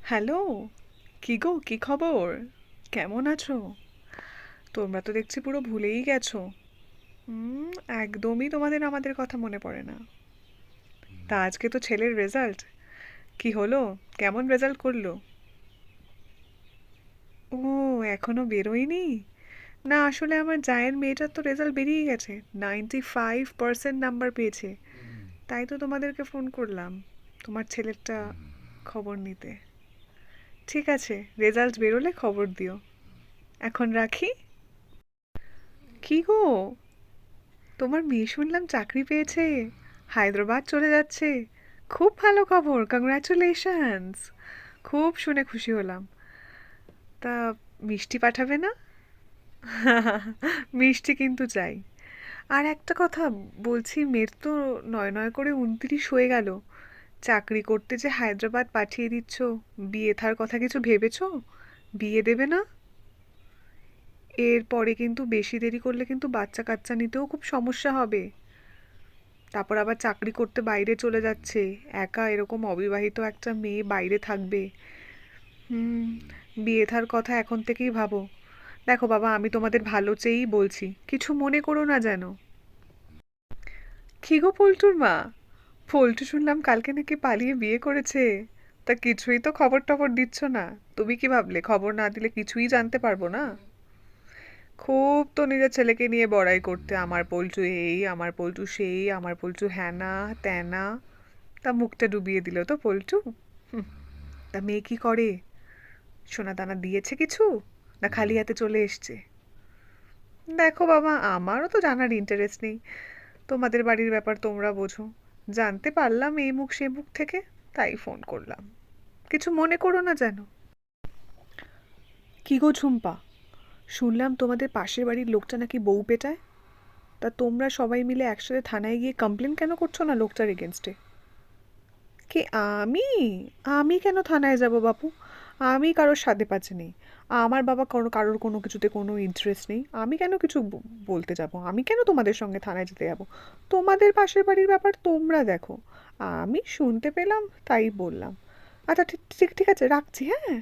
Hello. কি গো, কি খবর? কেমন আছো? তোমরা তো দেখছি পুরো ভুলেই গেছো। হুম। একদমই তোমাদের আমাদের কথা মনে পড়ে না। তা আজকে তো ছেলের রেজাল্ট। কি হলো? কেমন রেজাল্ট করলো? ও, এখনো বেরোয়নি? না, আসলে আমার জায়ের মেয়েটার তো রেজাল্ট বেরিয়ে গেছে। 95% নাম্বার পেয়েছে। তাই তো তোমাদেরকে ফোন করলাম, তোমার ছেলেরটা খবর নিতে। ঠিক আছে, রেজাল্ট বেরোলে খবর দিও। এখন রাখি। কি গো, তোমার মেয়ে শুনলাম চাকরি পেয়েছে, হায়দ্রাবাদ চলে যাচ্ছে। খুব ভালো খবর, কংগ্রাচুলেশনস। খুব শুনে খুশি হলাম। তা মিষ্টি পাঠাবে না? মিষ্টি কিন্তু চাই। আর একটা কথা বলছি, মেয়ের তো নয় নয় করে 29 হয়ে গেল। চাকরি করতে যে হায়দ্রাবাদ পাঠিয়ে দিচ্ছ, বিয়ে থার কথা কিছু ভেবেছো? বিয়ে দেবে না? এরপরে কিন্তু বেশি দেরি করলে কিন্তু বাচ্চা কাচ্চা নিতেও খুব সমস্যা হবে। তারপর আবার চাকরি করতে বাইরে চলে যাচ্ছে, একা এরকম অবিবাহিত একটা মেয়ে বাইরে থাকবে। হুম। বিয়ে থার কথা এখন থেকেই ভাবো। দেখো বাবা, আমি তোমাদের ভালো চেয়েই বলছি, কিছু মনে করো না যেন। কি গো পল্টুর মা, পল্টু শুনলাম কালকে নাকি পালিয়ে বিয়ে করেছে। তা কিছুই তো খবর টবর দিচ্ছ না। তুমি কি ভাবলে খবর না দিলে কিছুই জানতে পারবো না? খুব তো নিজের ছেলেকে নিয়ে বড়াই করতে, আমার পল্টু এই, আমার পল্টু সেই, আমার পল্টু হ্যানা ত্যানা। তা মুখটা ডুবিয়ে দিল তো পল্টু। হুম। তা মেয়ে কি করে? সোনা দানা দিয়েছে কিছু, না খালি হাতে চলে এসছে? দেখো বাবা, আমারও তো জানার ইন্টারেস্ট নেই। তোমাদের বাড়ির ব্যাপার তোমরা বোঝো। জানতে পারলাম এই মুখ সে মুখ থেকে, তাই ফোন করলাম। কিছু মনে করো না যেন। কি গো ঝুম্পা, শুনলাম তোমাদের পাশের বাড়ির লোকটা নাকি বউ পেটায়। তা তোমরা সবাই মিলে একসাথে থানায় গিয়ে কমপ্লেন কেন করছো না লোকটার এগেনস্টে? কি আমি? আমি কেন থানায় যাব বাপু? আমি কারোর সাথে পাচ্ছে নেই। আমার বাবা কারোর কোনো কিছুতে কোনো ইন্টারেস্ট নেই। আমি কেন কিছু বলতে যাব? আমি কেন তোমাদের সঙ্গে থানায় যেতে যাব? তোমাদের পাশের বাড়ির ব্যাপার তোমরা দেখো। আমি শুনতে পেলাম তাই বললাম। আচ্ছা, ঠিক ঠিক ঠিক আছে, রাখছি, হ্যাঁ।